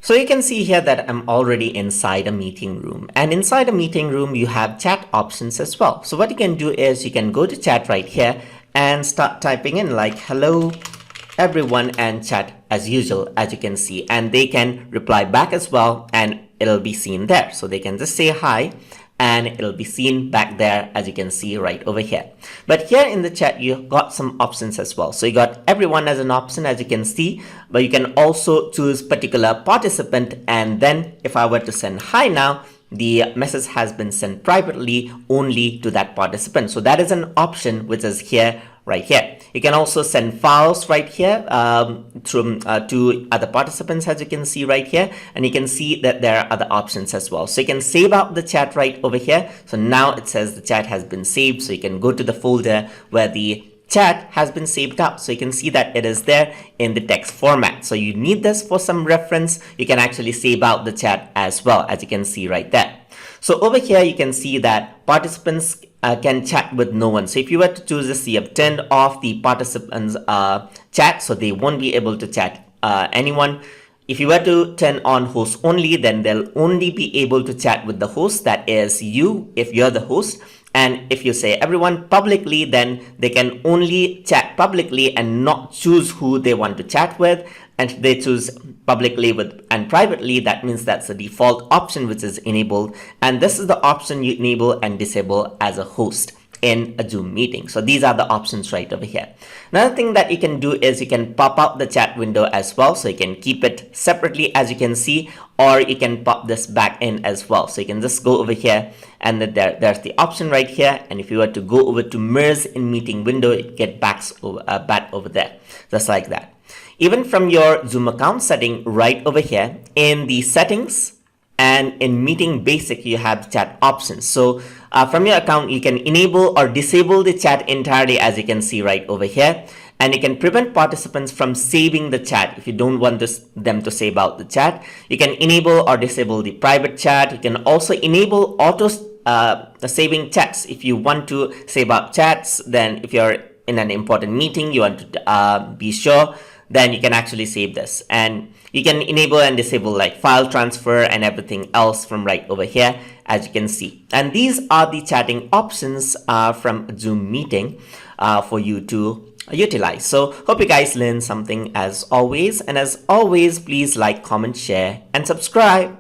So you can see here that I'm already inside a meeting room, and inside a meeting room you have chat options as well. So what you can do is you can go to chat right here and start typing in like hello everyone and chat as usual, as you can see, and they can reply back as well and it'll be seen there. So they can just say hi and it'll be seen back there, as you can see right over here. But here in the chat you got some options as well. So you got everyone as an option, as you can see, but you can also choose particular participant, and then if I were to send hi now, the message has been sent privately only to that participant. So that is an option which is here right here. You can also send files right here to other participants, as you can see right here, and you can see that there are other options as well. So you can save out the chat right over here. So now it says the chat has been saved, so you can go to the folder where the chat has been saved up. So you can see that it is there in the text format. So you need this for some reference. You can actually save out the chat as well, as you can see right there. So over here you can see that participants can chat with no one. So if you were to choose this, you have turned off the participants chat, so they won't be able to chat anyone. If you were to turn on host only, then they'll only be able to chat with the host, that is you, if you're the host. And if you say everyone publicly, then they can only chat publicly and not choose who they want to chat with. And if they choose publicly with and privately, that means that's the default option which is enabled. And this is the option you enable and disable as a host in a Zoom meeting. So these are the options right over here. Another thing that you can do is you can pop out the chat window as well. So you can keep it separately, as you can see, or you can pop this back in as well. So you can just go over here and there's the option right here. And if you were to go over to merge in meeting window, it gets back over there, just like that. Even from your Zoom account setting right over here in the settings and in meeting basic, you have chat options. So from your account, you can enable or disable the chat entirely, as you can see right over here. And you can prevent participants from saving the chat. If you don't want them to save out the chat, you can enable or disable the private chat. You can also enable auto saving chats. If you want to save out chats, then if you're in an important meeting, you want to be sure, then you can actually save this. And you can enable and disable like file transfer and everything else from right over here, as you can see. And these are the chatting options from Zoom meeting for you to utilize. So hope you guys learned something as always. And as always, please like, comment, share, and subscribe.